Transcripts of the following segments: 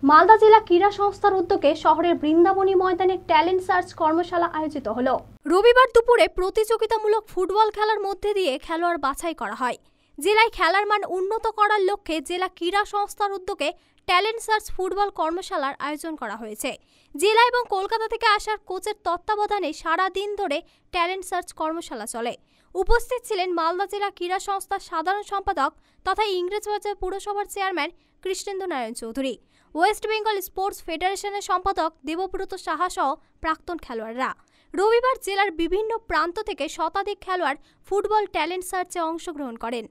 মালদা জেলা ক্রীড়া সংস্থার উদ্যোগে শহরের বৃন্দাবনী ময়দানে ট্যালেন্ট সার্চ কর্মশালা আয়োজিত হলো। রবিবার দুপুরে প্রতিযোগিতামূলক ফুটবল খেলার মধ্যে দিয়ে খেলোয়াড় বাছাই করা হয়। জেলায় খেলার মান উন্নত করার লক্ষ্যে জেলা ক্রীড়া সংস্থার উদ্যোগে ট্যালেন্ট সার্চ ফুটবল কর্মশালার আয়োজন করা হয়েছে। জেলা এবং কলকাতা থেকে আসার কোচের তত্ত্বাবধানে সারা দিন ধরে ট্যালেন্ট সার্চ কর্মশালা চলে। উপস্থিত ছিলেন মালদা জেলা ক্রীড়া সংস্থার সাধারণ সম্পাদক তথা ইংরেজবাজার পুরসভার chairman Krishnendu Narayan Chowdhury, West Bengal sports ফেডারেশনের সম্পাদক দেবব্রত সাহা সহ প্রাক্তন খেলোয়াড়রা। রবিবার জেলার বিভিন্ন প্রান্ত থেকে শতাধিক খেলোয়াড় ফুটবল ট্যালেন্ট সার্চে অংশগ্রহণ করেন।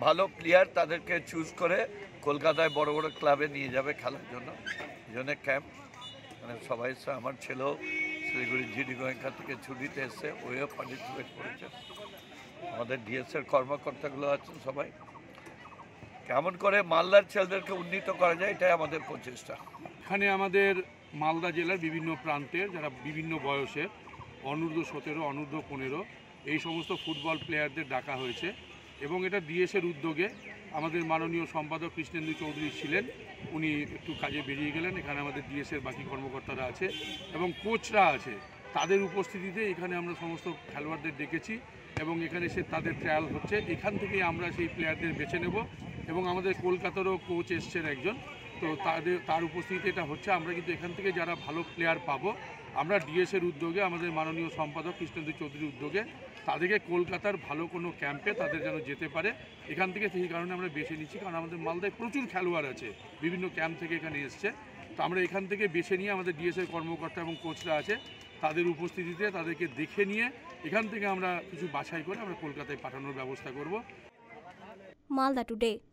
ভালো প্লেয়ার তাদেরকে চুজ করে কলকাতায় বড় বড় ক্লাবে নিয়ে যাবে খেলার জন্য। ক্যাম্প মানে সবাই আমার ছেলেও শিলিগুড়ি জিডি গোয়েঙ্কা থেকে ছুটিতে এসছে, ওয়েও পার্টিসিপেট করেছে। আমাদের ডিএসএর কর্মকর্তাগুলো আছেন সবাই। কেমন করে মালদার ছেলেদেরকে উন্নীত করা যায় এটাই আমাদের প্রচেষ্টা। এখানে আমাদের মালদা জেলার বিভিন্ন প্রান্তের যারা বিভিন্ন বয়সের অনূর্ধ্ব-17, অনূর্ধ্ব-15 এই সমস্ত ফুটবল প্লেয়ারদের ডাকা হয়েছে এবং এটা ডিএসের উদ্যোগে আমাদের মাননীয় সম্পাদক কৃষ্ণেন্দু চৌধুরী ছিলেন, উনি একটু কাজে বেরিয়ে গেলেন। এখানে আমাদের ডিএসের বাকি কর্মকর্তারা আছে এবং কোচরা আছে, তাদের উপস্থিতিতে এখানে আমরা সমস্ত খেলোয়াড়দের ডেকেছি এবং এখানে তাদের ট্রায়াল হচ্ছে। এখান থেকেই আমরা সেই প্লেয়ারদের বেছে নেব এবং আমাদের কলকাতারও কোচ এসছেন একজন, তো তার উপস্থিতিতে এটা হচ্ছে। আমরা কিন্তু এখান থেকে যারা ভালো প্লেয়ার পাবো আমরা ডিএসের উদ্যোগে, আমাদের মাননীয় সম্পাদক কৃষ্ণেন্দু চৌধুরীর উদ্যোগে তাদেরকে কলকাতার ভালো কোনো ক্যাম্পে তাদের যেন যেতে পারে এখান থেকে, সেই কারণে আমরা বেছে নিচ্ছি। কারণ আমাদের মালদায় প্রচুর খেলোয়াড় আছে, বিভিন্ন ক্যাম্প থেকে এখানে এসছে, তো আমরা এখান থেকে বেছে নিয়ে আমাদের ডিএসের কর্মকর্তা এবং কোচরা আছে তাদের উপস্থিতিতে তাদেরকে দেখে নিয়ে এখান থেকে আমরা কিছু বাছাই করে আমরা কলকাতায় পাঠানোর ব্যবস্থা করব। মালদা টুডে।